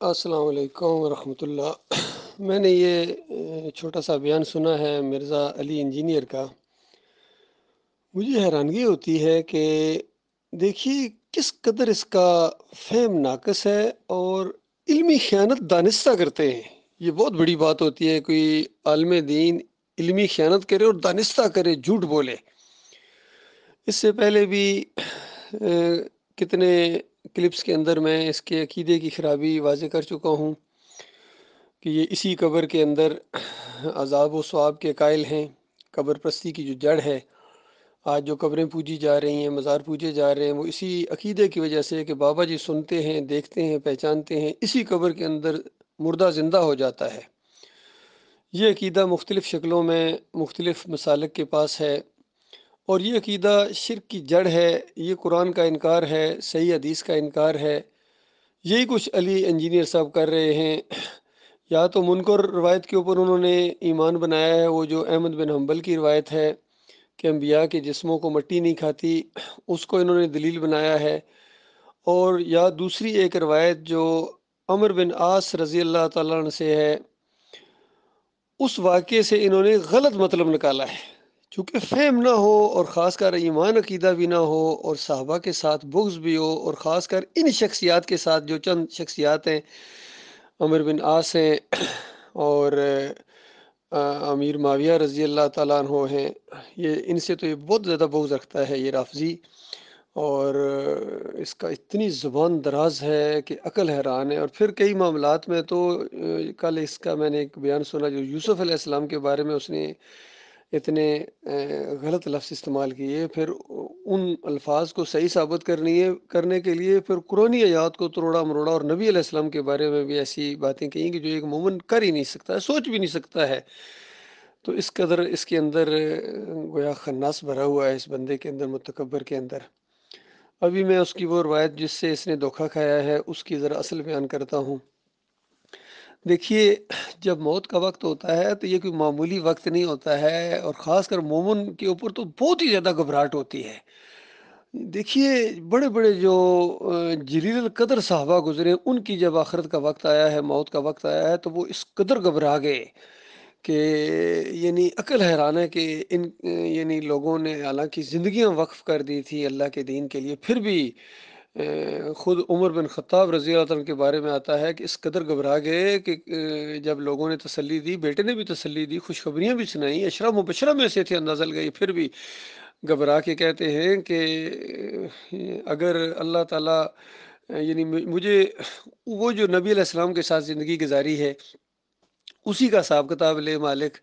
السلام علیکم ورحمۃ اللہ۔ میں نے یہ چھوٹا سا بیان سنا ہے مرزا علی انجینئر کا۔ مجھے حیرانگی ہوتی ہے کہ دیکھیے کس قدر اس کا فہم ناقص ہے اور علمی خیانت دانستہ کرتے ہیں۔ یہ بہت بڑی بات ہوتی ہے، کوئی عالم دین علمی خیانت کرے اور دانستہ کرے، جھوٹ بولے۔ اس سے پہلے بھی کتنے کلپس کے اندر میں اس کے عقیدے کی خرابی واضح کر چکا ہوں کہ یہ اسی قبر کے اندر عذاب و ثواب کے قائل ہیں۔ قبر پرستی کی جو جڑ ہے، آج جو قبریں پوجی جا رہی ہیں، مزار پوجے جا رہے ہیں، وہ اسی عقیدے کی وجہ سے کہ بابا جی سنتے ہیں، دیکھتے ہیں، پہچانتے ہیں، اسی قبر کے اندر مردہ زندہ ہو جاتا ہے۔ یہ عقیدہ مختلف شکلوں میں مختلف مسالک کے پاس ہے، اور یہ عقیدہ شرک کی جڑ ہے۔ یہ قرآن کا انکار ہے، صحیح حدیث کا انکار ہے۔ یہی کچھ علی انجینئر صاحب کر رہے ہیں۔ یا تو منکر روایت کے اوپر انہوں نے ایمان بنایا ہے، وہ جو احمد بن حنبل کی روایت ہے کہ انبیاء کے جسموں کو مٹی نہیں کھاتی، اس کو انہوں نے دلیل بنایا ہے۔ اور یا دوسری ایک روایت جو عمر بن عاص رضی اللہ تعالیٰ عنہ سے ہے، اس واقعے سے انہوں نے غلط مطلب نکالا ہے۔ چونکہ فہم نہ ہو اور خاص کر ایمان عقیدہ بھی نہ ہو اور صحابہ کے ساتھ بغض بھی ہو، اور خاص کر ان شخصیات کے ساتھ جو چند شخصیات ہیں، عمر بن عاص ہیں اور امیر معاویہ رضی اللہ تعالیٰ عنہ ہیں، یہ ان سے تو یہ بہت زیادہ بغض رکھتا ہے یہ رافضی، اور اس کا اتنی زبان دراز ہے کہ عقل حیران ہے۔ اور پھر کئی معاملات میں تو کل اس کا میں نے ایک بیان سنا جو یوسف علیہ السلام کے بارے میں اس نے اتنے غلط لفظ استعمال کیے، پھر ان الفاظ کو صحیح ثابت کرنے کے لیے پھر قرآنی آیات کو توڑا مروڑا، اور نبی علیہ السلام کے بارے میں بھی ایسی باتیں کہیں کہ جو ایک مومن کر ہی نہیں سکتا ہے، سوچ بھی نہیں سکتا ہے۔ تو اس قدر اس کے اندر گویا خناس بھرا ہوا ہے اس بندے کے اندر، متکبر کے اندر۔ ابھی میں اس کی وہ روایت جس سے اس نے دھوکہ کھایا ہے اس کی ذرا اصل بیان کرتا ہوں۔ دیکھیے، جب موت کا وقت ہوتا ہے تو یہ کوئی معمولی وقت نہیں ہوتا ہے، اور خاص کر مومن کے اوپر تو بہت ہی زیادہ گھبراہٹ ہوتی ہے۔ دیکھیے، بڑے بڑے جو جلیل القدر صحابہ گزرے، ان کی جب آخرت کا وقت آیا ہے، موت کا وقت آیا ہے، تو وہ اس قدر گھبرا گئے کہ یعنی عقل حیران ہے کہ ان یعنی لوگوں نے حالانکہ زندگیاں وقف کر دی تھی اللہ کے دین کے لیے، پھر بھی خود عمر بن خطاب رضی اللہ عنہ کے بارے میں آتا ہے کہ اس قدر گھبرا گئے کہ جب لوگوں نے تسلی دی، بیٹے نے بھی تسلی دی، خوشخبریاں بھی سنائیں، اشرا مبشرہ میں سے تھے، اندازہ لگائی، پھر بھی گھبرا کے کہتے ہیں کہ اگر اللہ تعالیٰ یعنی مجھے وہ جو نبی علیہ السلام کے ساتھ زندگی گزاری ہے اسی کا حساب کتاب لے مالک،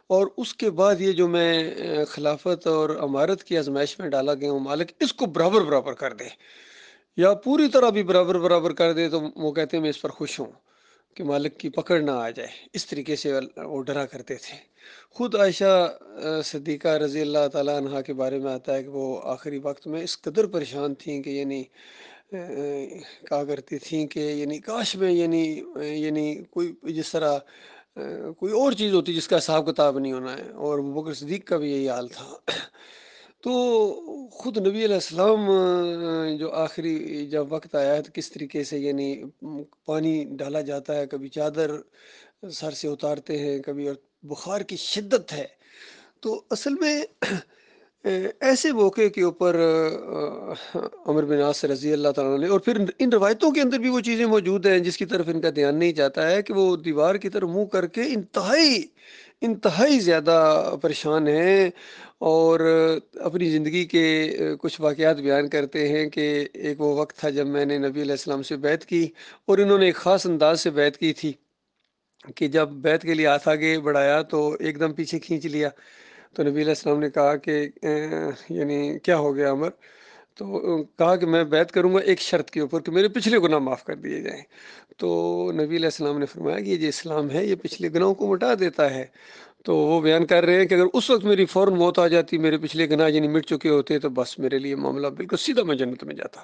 اور اس کے بعد یہ جو میں خلافت اور امارت کی آزمائش میں ڈالا گیا ہوں مالک، اس کو برابر برابر کر دے، یا پوری طرح بھی برابر برابر کر دے۔ تو وہ کہتے ہیں میں اس پر خوش ہوں کہ مالک کی پکڑ نہ آ جائے۔ اس طریقے سے وہ ڈرا کرتے تھے۔ خود عائشہ صدیقہ رضی اللہ تعالیٰ عنہا کے بارے میں آتا ہے کہ وہ آخری وقت میں اس قدر پریشان تھیں کہ یعنی کہا کرتی تھیں کہ یعنی کاش میں یعنی کوئی جس طرح کوئی اور چیز ہوتی جس کا حساب کتاب نہیں ہونا ہے، اور ابوبکر صدیق کا بھی یہی حال تھا۔ تو خود نبی علیہ السلام جو آخری جب وقت آیا ہے تو کس طریقے سے یعنی پانی ڈالا جاتا ہے، کبھی چادر سر سے اتارتے ہیں، کبھی اور بخار کی شدت ہے۔ تو اصل میں ایسے موقع کے اوپر عمر بن عاص رضی اللہ تعالیٰ نے، اور پھر ان روایتوں کے اندر بھی وہ چیزیں موجود ہیں جس کی طرف ان کا دھیان نہیں جاتا ہے کہ وہ دیوار کی طرف منہ کر کے انتہائی زیادہ پریشان ہیں، اور اپنی زندگی کے کچھ واقعات بیان کرتے ہیں کہ ایک وہ وقت تھا جب میں نے نبی علیہ السلام سے بیعت کی، اور انہوں نے ایک خاص انداز سے بیعت کی تھی کہ جب بیعت کے لیے ہاتھ آگے بڑھایا تو ایک دم پیچھے کھینچ لیا۔ تو نبی علیہ السلام نے کہا کہ یعنی کیا ہو گیا عمر؟ تو کہا کہ میں بیعت کروں گا ایک شرط کے اوپر کہ میرے پچھلے گناہ معاف کر دیے جائیں۔ تو نبی علیہ السلام نے فرمایا کہ یہ جو اسلام ہے یہ پچھلے گناہوں کو مٹا دیتا ہے۔ تو وہ بیان کر رہے ہیں کہ اگر اس وقت میری فوراً موت آ جاتی، میرے پچھلے گناہ یعنی مٹ چکے ہوتے، تو بس میرے لیے معاملہ بالکل سیدھا، میں جنت میں جاتا۔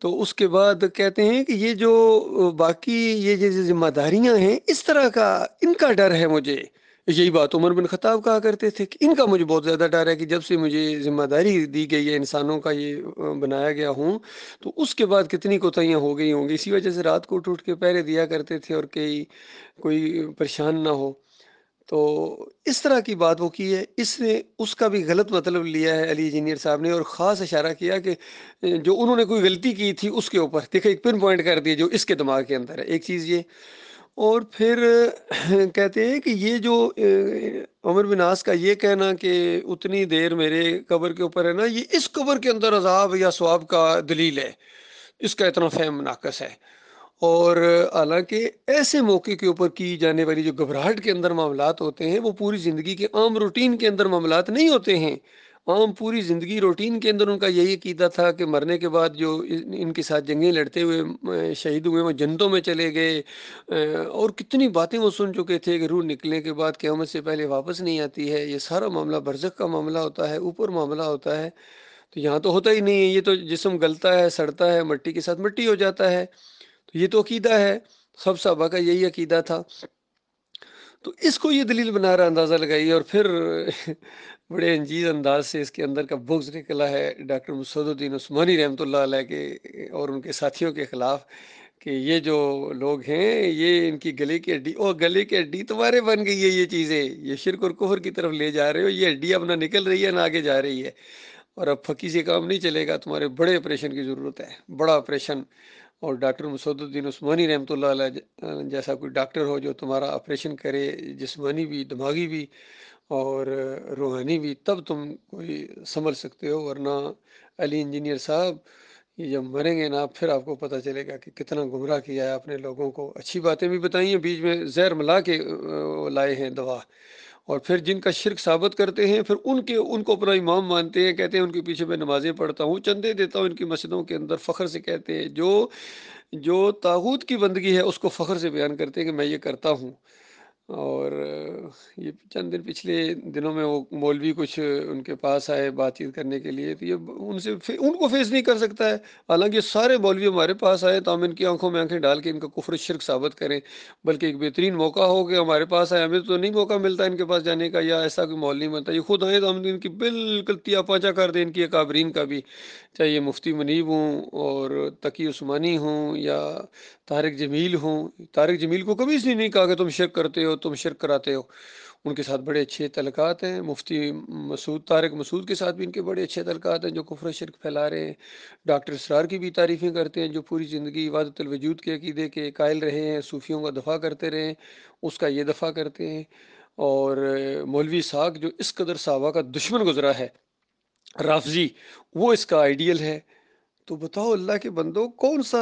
تو اس کے بعد کہتے ہیں کہ یہ جو باقی یہ جو ذمہ داریاں ہیں، اس طرح کا ان کا ڈر ہے مجھے، یہی بات عمر بن خطاب کہا کرتے تھے کہ ان کا مجھے بہت زیادہ ڈر ہے کہ جب سے مجھے ذمہ داری دی گئی ہے، انسانوں کا یہ بنایا گیا ہوں، تو اس کے بعد کتنی کوتاہیاں ہو گئی ہوں گی۔ اسی وجہ سے رات کو اٹھ اٹھ کے پہرے دیا کرتے تھے، اور کوئی پریشان نہ ہو۔ تو اس طرح کی بات وہ کی ہے، اس نے اس کا بھی غلط مطلب لیا ہے علی انجینئر صاحب نے، اور خاص اشارہ کیا کہ جو انہوں نے کوئی غلطی کی تھی اس کے اوپر دیکھیں، ایک پن پوائنٹ کر دیا جو اس کے دماغ کے اندر ہے، ایک چیز یہ۔ اور پھر کہتے ہیں کہ یہ جو عمر بن عاص کا یہ کہنا کہ اتنی دیر میرے قبر کے اوپر ہے نا، یہ اس قبر کے اندر عذاب یا ثواب کا دلیل ہے، اس کا اتنا فہم ناقص ہے۔ اور حالانکہ ایسے موقع کے اوپر کی جانے والی جو گھبراہٹ کے اندر معاملات ہوتے ہیں، وہ پوری زندگی کے عام روٹین کے اندر معاملات نہیں ہوتے ہیں۔ عام پوری زندگی روٹین کے اندر ان کا یہی عقیدہ تھا کہ مرنے کے بعد جو ان کے ساتھ جنگیں لڑتے ہوئے شہید ہوئے، وہ جنتوں میں چلے گئے، اور کتنی باتیں وہ سن چکے تھے کہ روح نکلنے کے بعد قیامت سے پہلے واپس نہیں آتی ہے، یہ سارا معاملہ برزخ کا معاملہ ہوتا ہے، اوپر معاملہ ہوتا ہے۔ تو یہاں تو ہوتا ہی نہیں ہے، یہ تو جسم گلتا ہے، سڑتا ہے، مٹی کے ساتھ مٹی ہو جاتا ہے۔ تو یہ تو عقیدہ ہے، سب صحابہ کا یہی عقیدہ تھا۔ تو اس کو یہ دلیل بنا رہا، اندازہ لگائیے۔ اور پھر بڑے انجیز انداز سے اس کے اندر کا بغض نکلا ہے ڈاکٹر مسعود الدین عثمانی رحمۃ اللہ علیہ کے اور ان کے ساتھیوں کے خلاف، کہ یہ جو لوگ ہیں یہ ان کی گلے کی ہڈی، اور گلے کی ہڈی تمہارے بن گئی ہے، یہ چیزیں یہ شرک اور کفر کی طرف لے جا رہے ہو، یہ ہڈی اب نہ نکل رہی ہے نہ آگے جا رہی ہے، اور اب پھکی سے کام نہیں چلے گا، تمہارے بڑے آپریشن کی ضرورت ہے، بڑا آپریشن۔ اور ڈاکٹر مسعود الدین عثمانی رحمۃ اللہ علیہ جیسا کوئی ڈاکٹر ہو جو تمہارا آپریشن کرے، جسمانی بھی، دماغی بھی اور روحانی بھی، تب تم کوئی سنبھل سکتے ہو، ورنہ علی انجینئر صاحب یہ جب مریں گے نا، پھر آپ کو پتہ چلے گا کہ کتنا گمراہ کیا ہے اپنے لوگوں کو۔ اچھی باتیں بھی بتائی ہیں، بیچ میں زہر ملا کے لائے ہیں دوا، اور پھر جن کا شرک ثابت کرتے ہیں، پھر ان کو اپنا امام مانتے ہیں، کہتے ہیں ان کے پیچھے میں نمازیں پڑھتا ہوں، چندے دیتا ہوں ان کی مسجدوں کے اندر، فخر سے کہتے ہیں، جو طاغوت کی بندگی ہے اس کو فخر سے بیان کرتے ہیں کہ میں یہ کرتا ہوں۔ اور یہ چند دن پچھلے دنوں میں وہ مولوی کچھ ان کے پاس آئے بات چیت کرنے کے لیے، تو یہ ان کو فیس نہیں کر سکتا ہے، حالانکہ سارے مولوی ہمارے پاس آئے تو ہم ان کی آنکھوں میں آنکھیں ڈال کے ان کا کفر شرک ثابت کریں، بلکہ ایک بہترین موقع ہو کہ ہمارے پاس آئے، ہمیں تو نہیں موقع ملتا ان کے پاس جانے کا، یا ایسا کوئی مول نہیں بنتا، یہ خود آئے تو ہم ان کی بالکل تیا پاچا کر دیں، ان کی اکابرین کا بھی، چاہے یہ مفتی منیب ہوں اور تقی عثمانی ہوں یا طارق جمیل ہوں۔ طارق جمیل کو کبھی اس نے نہیں کہا کہ تم شرک کرتے ہو، تم شرک کراتے ہو، ان کے ساتھ بڑے اچھے تعلقات ہیں۔ مفتی مسعود، طارق مسعود کے ساتھ بھی ان کے بڑے اچھے تعلقات ہیں جو کفر و شرک پھیلا رہے ہیں۔ ڈاکٹر اسرار کی بھی تعریفیں کرتے ہیں جو پوری زندگی عبادت الوجود کے عقیدے کے قائل رہے ہیں، صوفیوں کا دفاع کرتے رہے ہیں، اس کا یہ دفاع کرتے ہیں۔ اور مولوی اسحاق جو اس قدر صحابہ کا دشمن گزرا ہے، رافضی، وہ اس کا آئیڈیل ہے۔ تو بتاؤ اللہ کے بندو، کون سا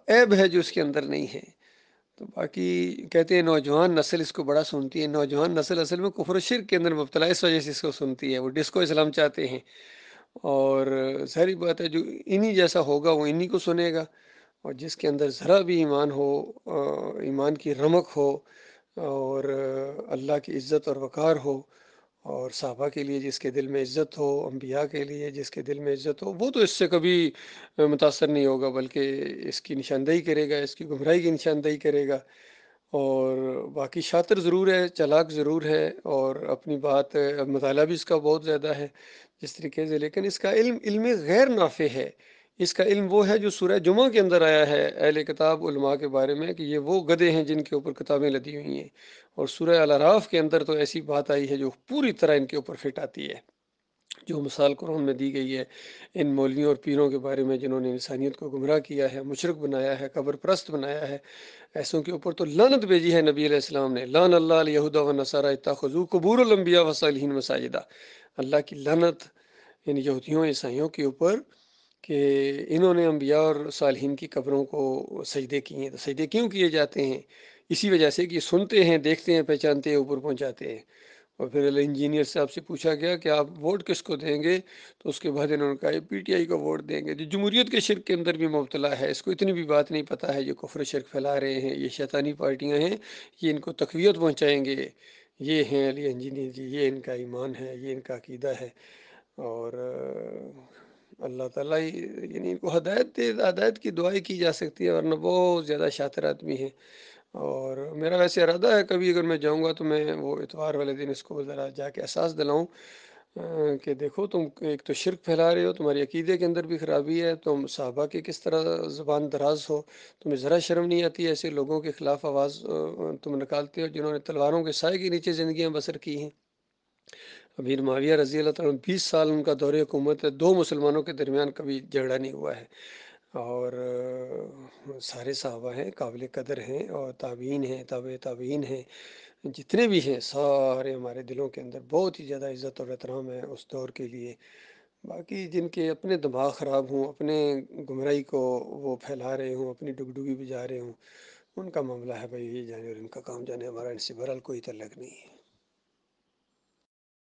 عیب ہے جو اس کے اندر نہیں ہے؟ تو باقی کہتے ہیں نوجوان نسل اس کو بڑا سنتی ہے، نوجوان نسل اصل میں کفر و شرک کے اندر مبتلا ہے، اس وجہ سے اس کو سنتی ہے، وہ ڈسکو اسلام چاہتے ہیں، اور ظاہری بات ہے جو انہی جیسا ہوگا وہ انہی کو سنے گا، اور جس کے اندر ذرا بھی ایمان ہو، ایمان کی رمق ہو، اور اللہ کی عزت اور وقار ہو، اور صحابہ کے لیے جس کے دل میں عزت ہو، انبیاء کے لیے جس کے دل میں عزت ہو، وہ تو اس سے کبھی متاثر نہیں ہوگا، بلکہ اس کی نشاندہی کرے گا، اس کی گمراہی کی نشاندہی کرے گا۔ اور باقی شاطر ضرور ہے، چالاک ضرور ہے، اور اپنی بات مطالعہ بھی اس کا بہت زیادہ ہے جس طریقے سے، لیکن اس کا علم غیر نافع ہے۔ اس کا علم وہ ہے جو سورہ جمعہ کے اندر آیا ہے اہل کتاب علماء کے بارے میں، کہ یہ وہ گدھے ہیں جن کے اوپر کتابیں لدی ہوئی ہیں، اور سورہ الاعراف کے اندر تو ایسی بات آئی ہے جو پوری طرح ان کے اوپر فٹ آتی ہے، جو مثال قرآن میں دی گئی ہے ان مولویوں اور پیروں کے بارے میں جنہوں نے انسانیت کو گمراہ کیا ہے، مشرک بنایا ہے، قبر پرست بنایا ہے، ایسوں کے اوپر تو لعنت بھیجی ہے نبی علیہ السلام نے، لعن اللہ الیہود والنصارى اتخذوا قبور الانبیاء والصالحین مساجدا، اللہ کی لعنت ان یہودیوں عیسائیوں کے اوپر کہ انہوں نے انبیاء اور صالحین کی قبروں کو سجدے کیے ہیں۔ تو سجدے کیوں کیے جاتے ہیں؟ اسی وجہ سے کہ سنتے ہیں، دیکھتے ہیں، پہچانتے ہیں، اوپر پہنچاتے ہیں۔ اور پھر انجینئر صاحب سے پوچھا گیا کہ آپ ووٹ کس کو دیں گے، تو اس کے بعد انہوں نے کہا یہ پی ٹی آئی کو ووٹ دیں گے، جو جمہوریت کے شرک کے اندر بھی مبتلا ہے، اس کو اتنی بھی بات نہیں پتہ ہے، یہ کفر شرک پھیلا رہے ہیں، یہ شیطانی پارٹیاں ہیں، یہ ان کو تقویت پہنچائیں گے، یہ ہیں علی انجینئر جی، یہ ان کا ایمان ہے، یہ ان کا عقیدہ ہے۔ اور اللہ تعالیٰ یعنی ان کو ہدایت دے، ہدایت کی دعائیں کی جا سکتی ہے، ورنہ بہت زیادہ شاطر آدمی ہیں، اور میرا ویسے ارادہ ہے کبھی اگر میں جاؤں گا تو میں وہ اتوار والے دن اس کو ذرا جا کے احساس دلاؤں کہ دیکھو تم ایک تو شرک پھیلا رہے ہو، تمہاری عقیدے کے اندر بھی خرابی ہے، تم صحابہ کی کس طرح زبان دراز ہو، تمہیں ذرا شرم نہیں آتی ایسے لوگوں کے خلاف آواز تم نکالتے ہو جنہوں نے تلواروں کے سائے کے نیچے زندگیاں بسر کی ہیں۔ امیر معاویہ رضی اللہ تعالیٰ 20 سال ان کا دور حکومت ہے، دو مسلمانوں کے درمیان کبھی جھگڑا نہیں ہوا ہے، اور سارے صحابہ ہیں، قابل قدر ہیں، اور تابعین ہیں، تابع تابعین ہیں، جتنے بھی ہیں سارے ہمارے دلوں کے اندر بہت ہی زیادہ عزت اور احترام ہے اس دور کے لیے۔ باقی جن کے اپنے دماغ خراب ہوں، اپنے گمراہی کو وہ پھیلا رہے ہوں، اپنی ڈگڈگی بجا رہے ہوں، ان کا معاملہ ہے بھائی، یہ جانے اور ان کا کام جانے، ہمارا ان سے بہرحال کوئی تعلق نہیں ہے۔